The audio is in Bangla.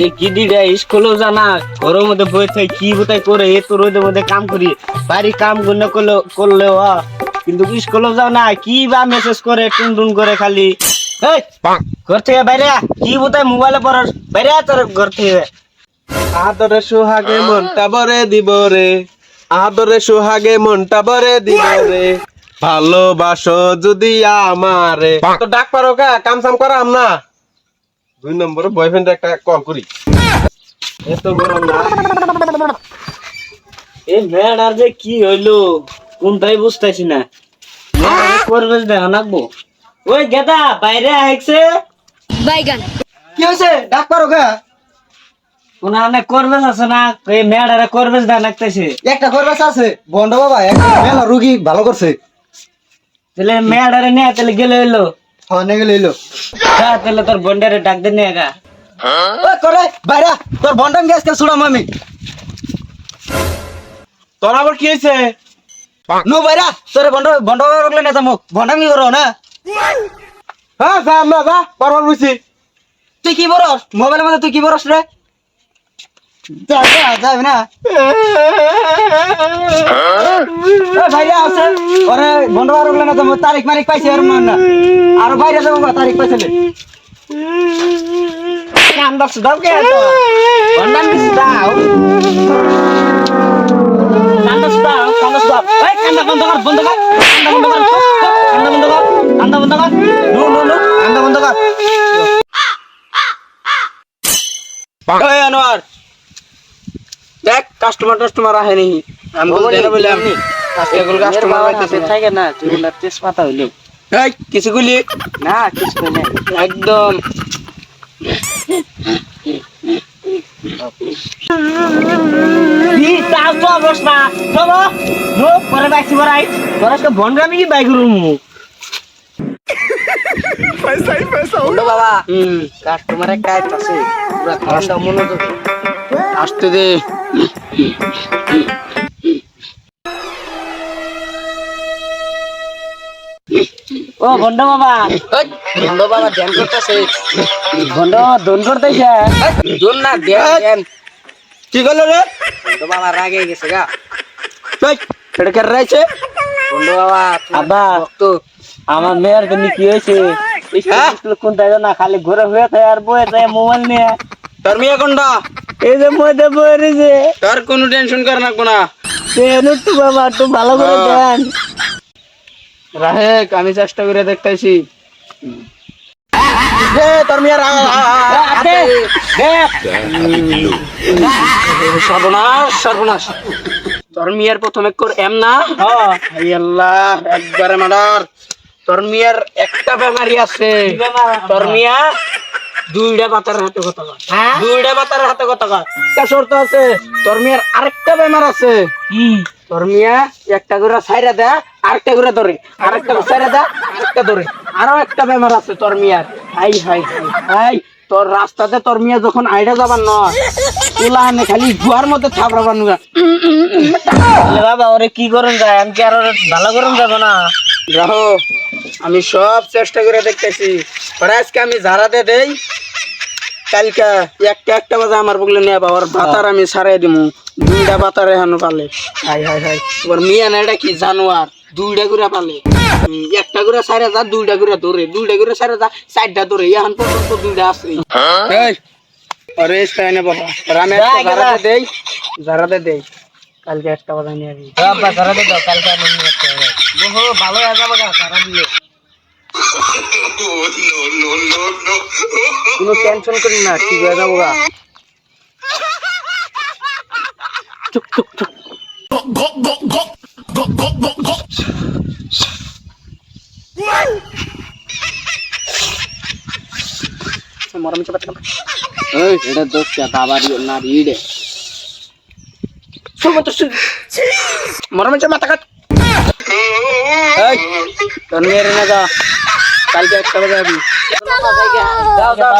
এই কি দিটা স্কুলেও জানা ঘরের মধ্যে বই থাকে কি বোতাই করে এ তো রোদের মধ্যে কাম করি বাড়ি কাম গুলো করলেও কিন্তু স্কুলেও যাও না কি বা মেসেজ করে টুন টুন করে খালি এই ঘর থেকে বাইরে কি বোতাই মোবাইলে পড়ার বাইরে তোর ঘর থেকে আদরে সোহাগে মনটা ভরে দিব রে, আদরে সোহাগে মনটা ভরে দিব রে, ভালোবাসো যদি আমারে। তো ডাক পারো কা কাম সাম করাম না। 2 নম্বরে বয়ফ্রেন্ড একটা কল করি। এত গরম না এই মেয়েটার যে কি হইলো কোনটাই বুঝতেছি না করবে দেখা নাকবো ওই গেদা বাইরে আইছে বাইগান কি হয়েছে ডাক পারো কা কোন করবে আছে না এই মেয়েটারে করবে দেখা লাগতেছে একটা খরচ আছে বন্ড বাবা একটা মেলা রুগী ভালো করছে তাহলে মেয়েটারে নিয়ে তাহলে গেলে হইলো হনে গেলে এলো তাহলে তোর বন্ডারে ডাক দে নিয়ে গা ওই করে বাইরা তোর বন্ডাম গ্যাস কে ছুড়াম আমি তোর আবার কি হয়েছে? নো বাইরা তোর বন্ড বন্ড রগলে না তামুক বন্ডাম কি করো না হ্যাঁ যা না যা বারবার বুঝছি। তুই কি বরস মোবাইলের মধ্যে তুই কি বরস রে যা যা যাবি না ভাইরা আছে ওরে বন্ড রগলে না তামুক তারিখ মারিখ পাইছে আর মান না আর বাইরে যাবো তারিখ পাইছে কাম দছ দাও কে বন্ডান কি দাও কান্দা দাও এই কান্দা বন্ধ কর কান্দা বন্ধ কর নো কান্দা বন্ধ কর এই আনোয়ার দেখ কাস্টমার আহেনি আমি বলে আমি কাস্টমার পাইতেছি থাকে না তুই না তেজপাতা হইলো এই কিছু গুলি না কিছু না একদম কি তাও তো অবস্থা চলো নো পরে বাইছি বড়াই বড়াই বন্ডামি কি বাইক রুমু বন্ড বাবা কাস্টমারে কাজ আছে পুরো ঠান্ডা মনোযোগ আসতে দে ও বন্ড বাবা বন্ড বাবা ধ্যান করতেছে বন্ড দন করতেছে দূর না ধ্যান কি করলো রে? বন্ড বাবা রাগে গেছে গা এই এটা কে রাইছে? বন্ড বাবা আব্বা তো আমার মেয়ের জন্য কি হয়েছে স্কুল কোন তাই না খালি ঘুরে হয়ে থাকে আর বয়ে যায় মোবাইল নিয়ে তোর মেয়ে কোনটা? এই যে মধ্যে বয়ে রয়েছে তোর কোনো টেনশন কর না কোনা একটু বাবা একটু ভালো করে দেন রাহেক আমি চেষ্টা করে দেখতেছি তোর মেয়ে সর্বনাশ তোর মেয়ের প্রথমে কর এম না হাই আল্লাহ একবারে মার্ডার তোর মেয়ের একটা বেমারি আছে তোর মিয়া দুইটা বাতার হাতে কথা কয় দুইটা বাতার হাতে কথা কয় একটা শর্ত আছে তোর মেয়ের আরেকটা বেমার আছে তোর মিয়া একটা করে ছাইরা দেয় আরেকটা করে ধরে আরেকটা ছাইরা দেয় আরেকটা ধরে আরো একটা বেমার আছে তোর মিয়ার হাই হাই হাই তোর রাস্তাতে তোর মিয়া যখন আইডা যাবার নয় তুলা আনে খালি গুয়ার মধ্যে থাপড়াবার নুগা বাবা ওরে কি করুন যায় আমি কি আর ভালো করুন যাবো না রাহো আমি সব চেষ্টা করে দেখতেছি পরে আজকে আমি ঝাড়াতে দেই কালকে একটা বাজে আমার বগলে নিয়ে বাবার বাতার আমি ছাড়াই দিমু দুইটা বাতার এখানে পালে হাই হাই হাই তোমার মিয়া না এটা কি জানোয়ার দুইটা করে পালে একটা করে সাইরা যা দুইটা করে ধরে দুইটা করে সাইরা যা চারটা ধরে এখন পর্যন্ত দুইটা আছে এই আরে স্টাইনে বাবা রামে ঝাড়াতে দেই কালকে একটা বাজে নিয়ে আসবি বাবা ধরে দে কালকে আমি নিয়ে আসতে হবে ভালো হয়ে যাবো গা সারা দিলে কোনো টেনশন করি না ঠিক হয়ে যাবো গা চুপ চুপ চুপ মরম চুপ এই এটা দোষ কে বাবার না রিডে মরম চুপ মাথা কাট এই তোর মেয়ের না যা কালকে একটা বাজে যাবি যাও যাও